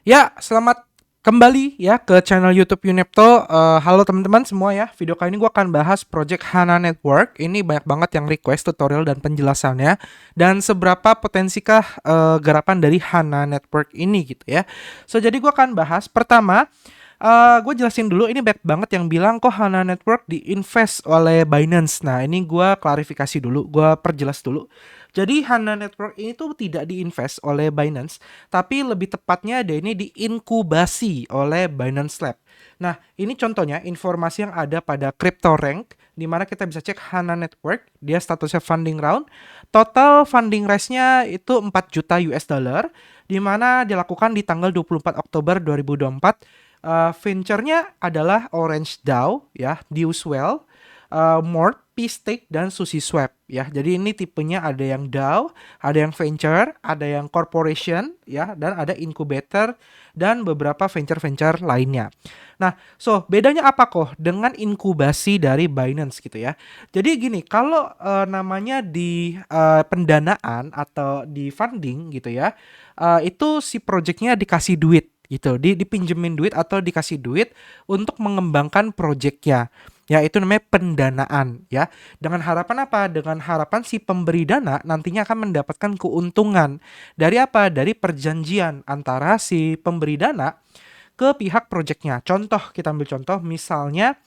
Ya, selamat kembali ya ke channel YouTube Unepto. Halo teman-teman semua ya. Video kali ini gue akan bahas project HANA Network. Ini banyak banget yang request tutorial dan penjelasannya. Dan seberapa potensikah garapan dari HANA Network ini gitu ya. So, jadi gue akan bahas pertama. Gue jelasin dulu, ini banyak banget yang bilang kok HANA Network diinvest oleh Binance. Nah, ini gue klarifikasi dulu, gue perjelas dulu. Jadi HANA Network ini tuh tidak diinvest oleh Binance, tapi lebih tepatnya dia ini diinkubasi oleh Binance Lab. Nah, ini contohnya informasi yang ada pada CryptoRank, di mana kita bisa cek HANA Network, dia statusnya funding round. Total funding raise-nya itu 4 juta US dollar, di mana dilakukan di tanggal 24 Oktober 2024. Venture-nya adalah Orange DAO, ya, Dewswell, Mort, P-Stake, dan SushiSwap ya. Jadi ini tipenya ada yang DAO, ada yang venture, ada yang corporation ya, dan ada incubator dan beberapa venture-venture lainnya. Nah, so bedanya apa kok dengan inkubasi dari Binance gitu ya. Jadi gini, kalau namanya di pendanaan atau di funding gitu ya, itu si projectnya dikasih duit gitu, dipinjemin duit atau dikasih duit untuk mengembangkan projectnya. Ya, itu namanya pendanaan ya. Dengan harapan apa? Dengan harapan si pemberi dana nantinya akan mendapatkan keuntungan. Dari apa? Dari perjanjian antara si pemberi dana ke pihak projectnya. Contoh, kita ambil contoh, misalnya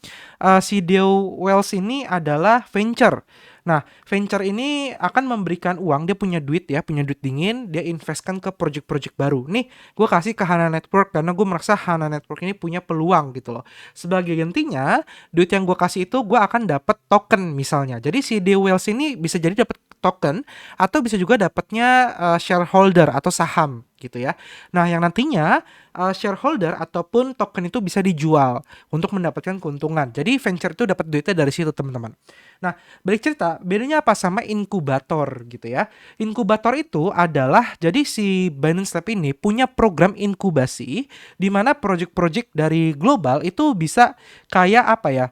si Deo Wells ini adalah venture. Nah, venture ini akan memberikan uang, dia punya duit ya, punya duit dingin, dia investkan ke project-project baru. Nih, gue kasih ke HANA Network karena gue merasa HANA Network ini punya peluang gitu loh. Sebagai gantinya, duit yang gue kasih itu gue akan dapat token misalnya. Jadi si Deo Wells ini bisa jadi dapat token atau bisa juga dapatnya shareholder atau saham gitu ya. Nah, yang nantinya shareholder ataupun token itu bisa dijual untuk mendapatkan keuntungan. Jadi venture itu dapat duitnya dari situ, teman-teman. Nah, balik cerita, bedanya apa sama inkubator gitu ya. Inkubator itu adalah, jadi si Binance Lab ini punya program inkubasi di mana project-project dari global itu bisa kayak apa ya,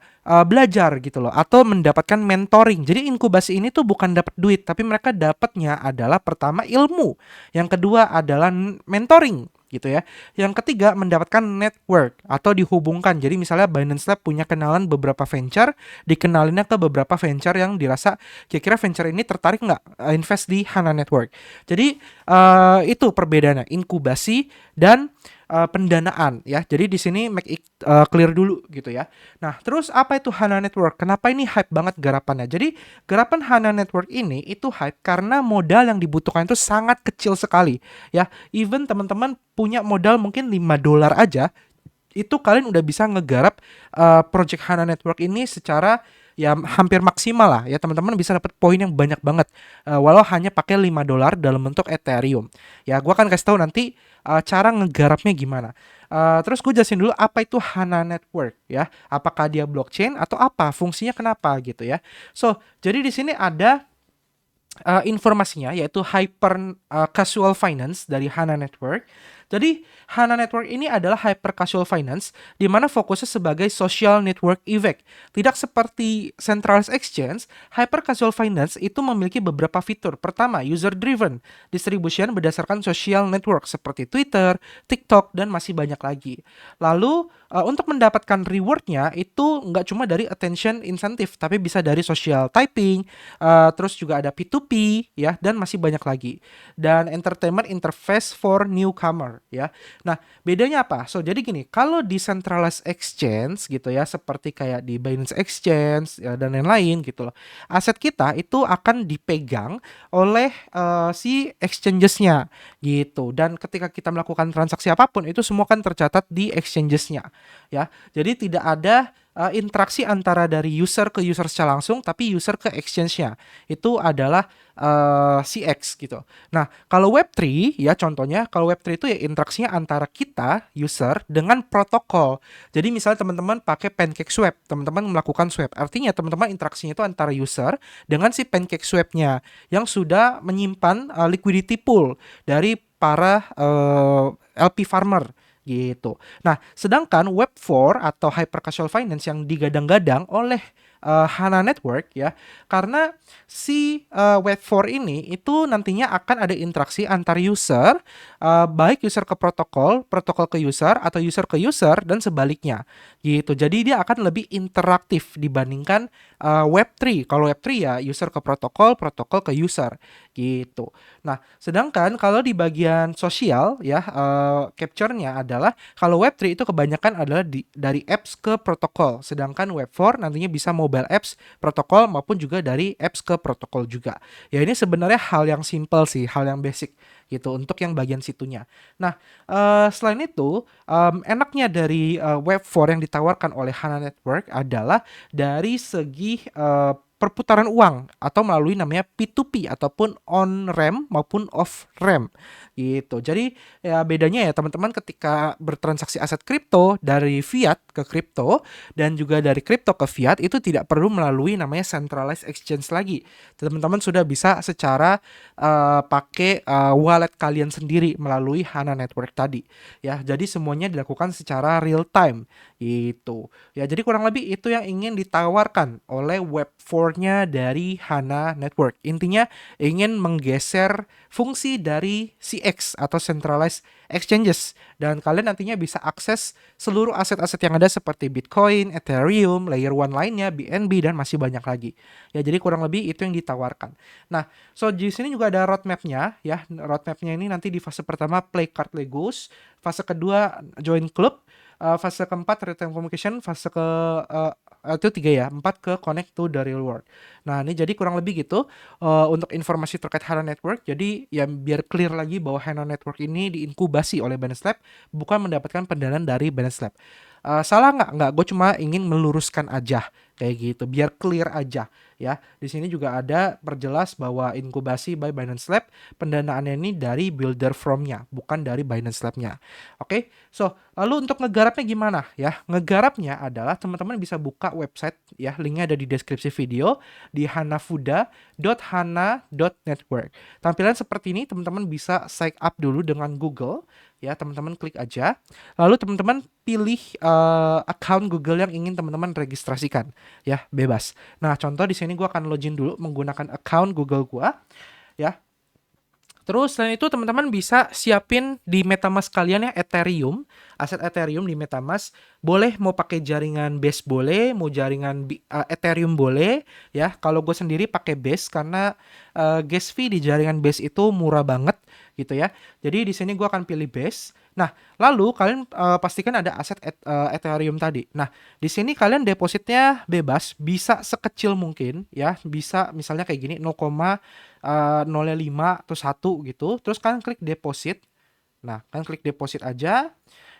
belajar gitu loh atau mendapatkan mentoring. Jadi inkubasi ini tuh bukan dapat duit, tapi mereka dapatnya adalah pertama ilmu, yang kedua adalah mentoring gitu ya. Yang ketiga mendapatkan network atau dihubungkan. Jadi misalnya Binance Lab punya kenalan beberapa venture, dikenalinnya ke beberapa venture yang dirasa kira-kira venture ini tertarik nggak invest di HANA Network. Jadi itu perbedaannya inkubasi dan pendanaan ya. Jadi di sini make it clear dulu gitu ya. Nah, terus apa itu HANA Network? Kenapa ini hype banget garapannya? Jadi garapan HANA Network ini itu hype karena modal yang dibutuhkan itu sangat kecil sekali ya. Even teman-teman punya modal mungkin $5 aja, itu kalian udah bisa ngegarap project HANA Network ini secara ya hampir maksimal lah ya. Teman-teman bisa dapat poin yang banyak banget walau hanya pakai $5 dalam bentuk Ethereum. Ya, gua akan kasih tahu nanti cara ngegarapnya gimana. Terus gue jelasin dulu apa itu HANA Network ya. Apakah dia blockchain atau apa? Fungsinya kenapa gitu ya. So, jadi di sini ada informasinya yaitu hyper casual finance dari HANA Network. Jadi HANA Network ini adalah hyper casual finance di mana fokusnya sebagai social network effect. Tidak seperti centralized exchange, hyper casual finance itu memiliki beberapa fitur. Pertama, user driven, distribution berdasarkan social network seperti Twitter, TikTok, dan masih banyak lagi. Lalu untuk mendapatkan rewardnya itu nggak cuma dari attention incentive, tapi bisa dari social typing, terus juga ada P2P ya, dan masih banyak lagi. Dan entertainment interface for newcomer ya. Nah, bedanya apa? So, jadi gini, kalau decentralized exchange gitu ya, seperti kayak di Binance Exchange ya, dan lain-lain gitu loh. Aset kita itu akan dipegang oleh si exchanges-nya gitu. Dan ketika kita melakukan transaksi apapun itu semua kan tercatat di exchanges-nya ya. Jadi tidak ada interaksi antara dari user ke user secara langsung, tapi user ke exchange-nya. Itu adalah CX gitu. Nah, kalau Web3 ya contohnya, kalau Web3 itu ya interaksinya antara kita, user, dengan protokol. Jadi misalnya teman-teman pakai PancakeSwap, teman-teman melakukan swap. Artinya teman-teman interaksinya itu antara user dengan si PancakeSwap-nya yang sudah menyimpan liquidity pool dari para LP farmer gitu. Nah, sedangkan Web4 atau hyper casual finance yang digadang-gadang oleh HANA Network ya, karena si Web4 ini itu nantinya akan ada interaksi antar user, baik user ke protokol, protokol ke user, atau user ke user, dan sebaliknya gitu. Jadi dia akan lebih interaktif dibandingkan Web3. Kalau Web3 ya user ke protokol, protokol ke user gitu. Nah, sedangkan kalau di bagian sosial ya, capture-nya adalah kalau Web3 itu kebanyakan adalah dari apps ke protokol, sedangkan Web4 nantinya bisa mobile apps, protokol maupun juga dari apps ke protokol juga. Ya ini sebenarnya hal yang simple sih, hal yang basic gitu untuk yang bagian situnya. Nah, selain itu, enaknya dari Web4 yang ditawarkan oleh HANA Network adalah dari segi perputaran uang atau melalui namanya P2P ataupun on-ramp maupun off-ramp gitu. Jadi ya bedanya ya teman-teman ketika bertransaksi aset kripto dari fiat ke kripto dan juga dari kripto ke fiat itu tidak perlu melalui namanya centralized exchange lagi. Teman-teman sudah bisa secara pakai wallet kalian sendiri melalui HANA Network tadi ya. Jadi semuanya dilakukan secara real time gitu. Ya, jadi kurang lebih itu yang ingin ditawarkan oleh Web4-nya dari HANA Network. Intinya ingin menggeser fungsi dari CX atau Centralized Exchanges dan kalian nantinya bisa akses seluruh aset-aset yang ada seperti Bitcoin, Ethereum, Layer 1 lainnya, BNB dan masih banyak lagi. Ya, jadi kurang lebih itu yang ditawarkan. Nah, so di sini juga ada roadmap-nya ya. Roadmap-nya ini nanti di fase pertama play card Legos, fase kedua join club, fase keempat real time communication, fase ke itu 3 ya, 4 ke connect to the real world. Nah, ini jadi kurang lebih gitu untuk informasi terkait HANA Network. Jadi ya biar clear lagi bahwa HANA Network ini diinkubasi oleh Binance Lab, bukan mendapatkan pendanaan dari Binance Lab. Salah nggak? Nggak, gue cuma ingin meluruskan aja kayak gitu, biar clear aja ya. Di sini juga ada perjelas bahwa inkubasi by Binance Lab, pendanaannya ini dari builder from-nya, bukan dari Binance Lab-nya. Oke, so lalu untuk ngegarapnya gimana ya? Ngegarapnya adalah teman-teman bisa buka website ya, linknya ada di deskripsi video di hanafuda.hana.network. Tampilan seperti ini, teman-teman bisa sign up dulu dengan Google ya, teman-teman klik aja. Lalu teman-teman pilih account Google yang ingin teman-teman registrasikan ya, bebas. Nah, contoh di sini gue akan login dulu menggunakan account Google gua ya. Terus selain itu teman-teman bisa siapin di MetaMask kalian ya Ethereum, aset Ethereum di MetaMask. Boleh mau pakai jaringan Base boleh, mau jaringan Ethereum boleh ya. Kalau gue sendiri pakai Base karena gas fee di jaringan Base itu murah banget gitu ya. Jadi di sini gue akan pilih Base. Nah, lalu kalian pastikan ada aset Ethereum tadi. Nah, di sini kalian depositnya bebas, bisa sekecil mungkin ya. Bisa misalnya kayak gini 0,05 atau 1 gitu. Terus kalian klik deposit. Nah, kalian klik deposit aja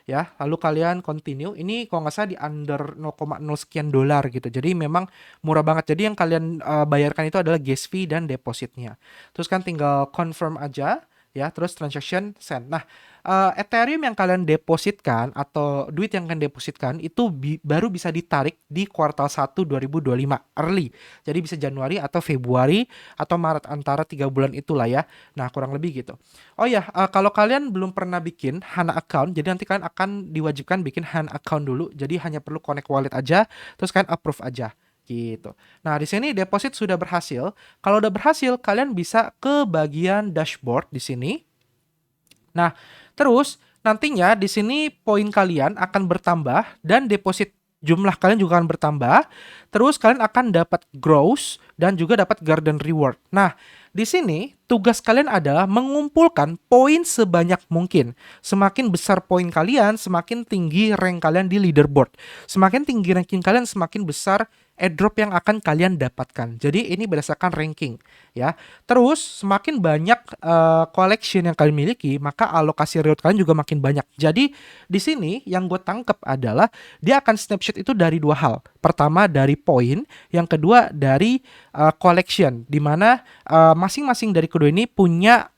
ya. Lalu kalian continue. Ini kalau nggak salah di under 0,0 sekian dolar gitu. Jadi memang murah banget. Jadi yang kalian bayarkan itu adalah gas fee dan depositnya. Terus kan tinggal confirm aja ya. Terus transaction send. Nah, Ethereum yang kalian depositkan atau duit yang kalian depositkan itu baru bisa ditarik di kuartal 1 2025 early. Jadi bisa Januari atau Februari atau Maret, antara 3 bulan itulah ya. Nah, kurang lebih gitu. Oh ya, kalau kalian belum pernah bikin HANA account, jadi nanti kalian akan diwajibkan bikin HANA account dulu. Jadi hanya perlu connect wallet aja, terus kalian approve aja gitu. Nah, di sini deposit sudah berhasil. Kalau udah berhasil, kalian bisa ke bagian dashboard di sini. Nah, terus nantinya di sini poin kalian akan bertambah dan deposit jumlah kalian juga akan bertambah. Terus kalian akan dapat gross dan juga dapat garden reward. Nah, di sini tugas kalian adalah mengumpulkan poin sebanyak mungkin. Semakin besar poin kalian, semakin tinggi rank kalian di leaderboard. Semakin tinggi ranking kalian, semakin besar airdrop yang akan kalian dapatkan. Jadi ini berdasarkan ranking ya. Terus semakin banyak collection yang kalian miliki, maka alokasi reward kalian juga makin banyak. Jadi di sini yang gue tangkap adalah dia akan snapshot itu dari dua hal. Pertama dari poin, yang kedua dari collection, di mana masing-masing dari kedua ini punya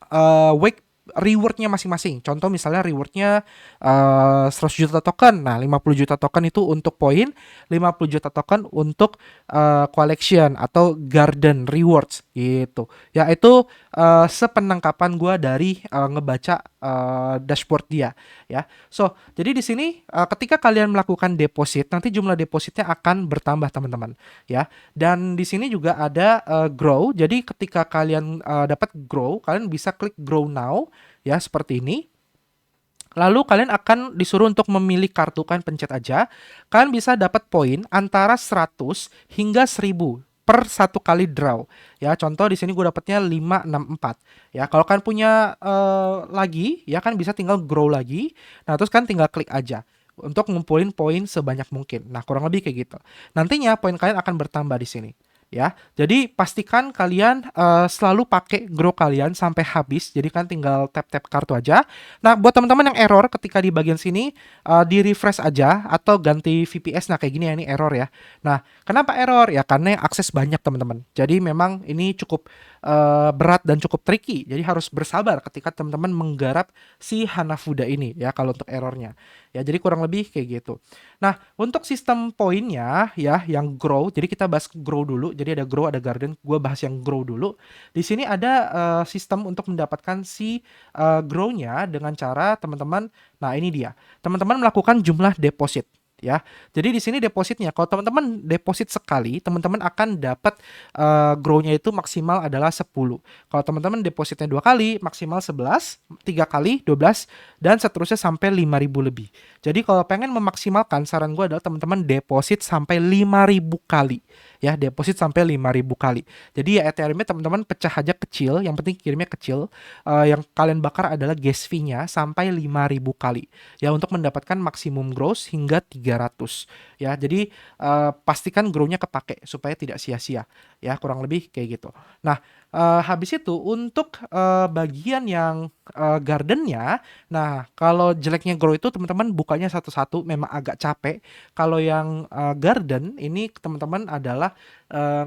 rewardnya masing-masing. Contoh misalnya rewardnya 100 juta token. Nah, 50 juta token itu untuk poin, 50 juta token untuk collection atau garden rewards gitu. Ya, itu sepenangkapan gue dari ngebaca dashboard dia ya. So, jadi di sini ketika kalian melakukan deposit, nanti jumlah depositnya akan bertambah teman-teman ya. Dan di sini juga ada grow. Jadi ketika kalian dapat grow, kalian bisa klik grow now ya seperti ini. Lalu kalian akan disuruh untuk memilih kartu, kan pencet aja. Kalian bisa dapat poin antara 100 hingga 1000 per satu kali draw. Ya, contoh di sini gue dapatnya 564. Ya, kalau kalian punya lagi, ya kan bisa tinggal grow lagi. Nah, terus kan tinggal klik aja untuk ngumpulin poin sebanyak mungkin. Nah, kurang lebih kayak gitu. Nantinya poin kalian akan bertambah di sini. Ya, jadi pastikan kalian selalu pakai grow kalian sampai habis. Jadi kan tinggal tap-tap kartu aja. Nah, buat teman-teman yang error ketika di bagian sini, di refresh aja atau ganti VPS. Nah, kayak gini ya, ini error ya. Nah, kenapa error? Ya karena yang akses banyak teman-teman. Jadi memang ini cukup berat dan cukup tricky. Jadi harus bersabar ketika teman-teman menggarap si Hanafuda ini ya kalau untuk errornya. Ya, jadi kurang lebih kayak gitu. Nah, untuk sistem poinnya ya yang grow. Jadi kita bahas grow dulu. Jadi ada grow, ada garden. Gue bahas yang grow dulu. Di sini ada sistem untuk mendapatkan si grow-nya dengan cara teman-teman. Nah, ini dia. Teman-teman melakukan jumlah deposit ya. Jadi di sini depositnya, kalau teman-teman deposit sekali, teman-teman akan dapat grow-nya itu maksimal adalah 10. Kalau teman-teman depositnya 2 kali, maksimal 11, 3 kali 12 dan seterusnya sampai 5.000 lebih. Jadi kalau pengen memaksimalkan, saran gue adalah teman-teman deposit sampai 5.000 kali. Ya, deposit sampai 5.000 kali. Jadi ya Ethereum-nya teman-teman pecah aja kecil, yang penting kirimnya kecil. Yang kalian bakar adalah gas fee-nya sampai 5.000 kali. Ya, untuk mendapatkan maksimum gross hingga 300. Ya, jadi pastikan grow-nya kepake supaya tidak sia-sia. Ya, kurang lebih kayak gitu. Nah, habis itu untuk bagian yang garden-nya, nah kalau jeleknya grow itu teman-teman bukanya satu-satu memang agak capek. Kalau yang garden ini teman-teman adalah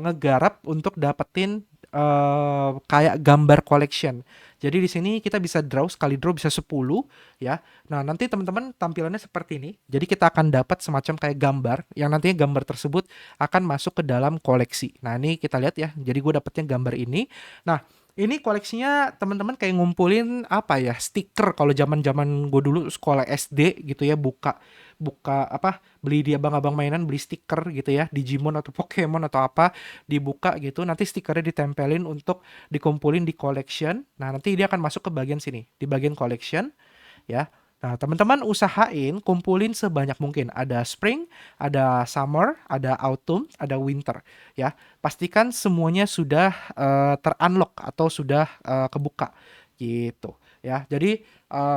ngegarap untuk dapetin kayak gambar collection. Jadi di sini kita bisa draw, sekali draw bisa 10 ya. Nah, nanti teman-teman tampilannya seperti ini. Jadi kita akan dapat semacam kayak gambar yang nantinya gambar tersebut akan masuk ke dalam koleksi. Nah, ini kita lihat ya. Jadi gue dapetnya gambar ini. Nah, ini koleksinya teman-teman kayak ngumpulin apa ya, stiker. Kalau zaman-zaman gue dulu sekolah SD gitu ya, buka apa, beli di abang-abang mainan, beli stiker gitu ya, Digimon atau Pokemon atau apa, dibuka gitu, nanti stikernya ditempelin untuk dikumpulin di collection. Nah, nanti dia akan masuk ke bagian sini, di bagian collection ya. Nah, teman-teman usahain kumpulin sebanyak mungkin. Ada spring, ada summer, ada autumn, ada winter ya. Pastikan semuanya sudah ter-unlock atau sudah kebuka gitu ya. Jadi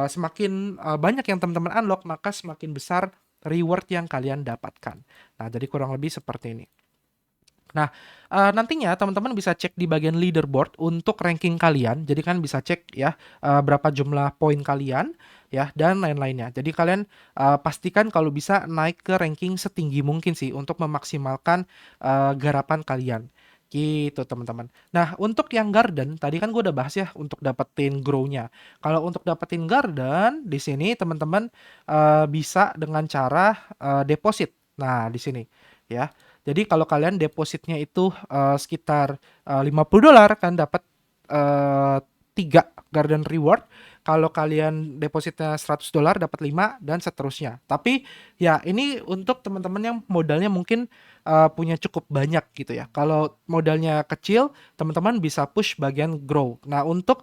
semakin banyak yang teman-teman unlock, maka semakin besar reward yang kalian dapatkan. Nah, jadi kurang lebih seperti ini. Nah, nantinya teman-teman bisa cek di bagian leaderboard untuk ranking kalian. Jadi kan bisa cek ya berapa jumlah poin kalian ya dan lain-lainnya. Jadi kalian pastikan kalau bisa naik ke ranking setinggi mungkin sih untuk memaksimalkan garapan kalian. Gitu teman-teman. Nah, untuk yang garden tadi kan gue udah bahas ya untuk dapetin grow-nya. Kalau untuk dapetin garden di sini teman-teman bisa dengan cara deposit. Nah, di sini ya. Jadi kalau kalian depositnya itu sekitar $50 kan dapat 3 garden reward. Kalau kalian depositnya $100 dapat 5 dan seterusnya. Tapi ya ini untuk teman-teman yang modalnya mungkin punya cukup banyak gitu ya. Kalau modalnya kecil, teman-teman bisa push bagian grow. Nah, untuk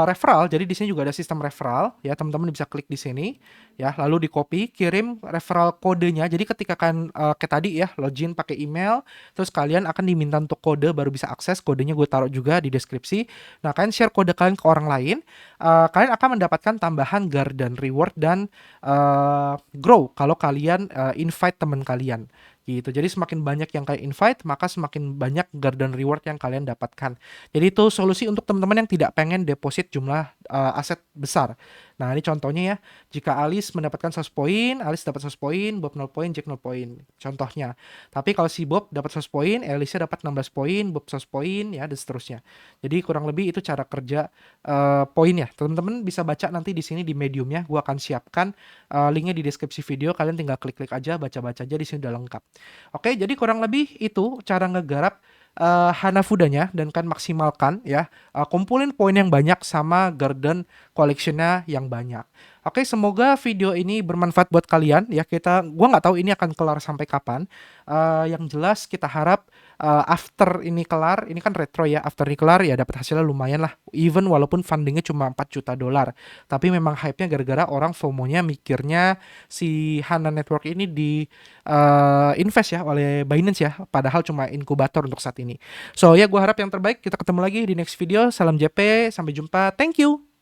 referral, jadi di sini juga ada sistem referral ya, teman-teman bisa klik di sini ya, lalu di copy, kirim referral kodenya. Jadi ketika kan kayak tadi ya, login pakai email, terus kalian akan diminta untuk kode baru bisa akses. Kodenya gue taruh juga di deskripsi. Nah, kalian share kode kalian ke orang lain, kalian akan mendapatkan tambahan garden reward dan grow kalau kalian invite teman kalian gitu. Jadi semakin banyak yang kalian invite, maka semakin banyak garden reward yang kalian dapatkan. Jadi itu solusi untuk teman-teman yang tidak pengen deposit jumlah aset besar. Nah, ini contohnya ya. Jika Alice mendapatkan 100 poin, Alice dapat 100 poin, Bob 0 poin, Jack 0 poin. Contohnya. Tapi kalau si Bob dapat 100 poin, Alice dapat 16 poin, Bob 100 poin, ya, dan seterusnya. Jadi kurang lebih itu cara kerja poin ya. Teman-teman bisa baca nanti di sini di Medium-nya. Gua akan siapkan linknya di deskripsi video. Kalian tinggal klik-klik aja, baca-baca aja, di sini udah lengkap. Oke, jadi kurang lebih itu cara ngegarap Hanafudanya, dan kan maksimalkan ya, kumpulin poin yang banyak sama garden collection-nya yang banyak. Oke, semoga video ini bermanfaat buat kalian ya. Gua nggak tahu ini akan kelar sampai kapan. Yang jelas kita harap after ini kelar, ini kan retro ya, after ini kelar ya dapat hasilnya lumayan lah. Even walaupun fundingnya cuma 4 juta dolar. Tapi memang hype-nya gara-gara orang FOMO-nya mikirnya si Hana Network ini di invest ya oleh Binance ya, padahal cuma inkubator untuk saat ini. So ya, gue harap yang terbaik. Kita ketemu lagi di next video. Salam JP, sampai jumpa. Thank you.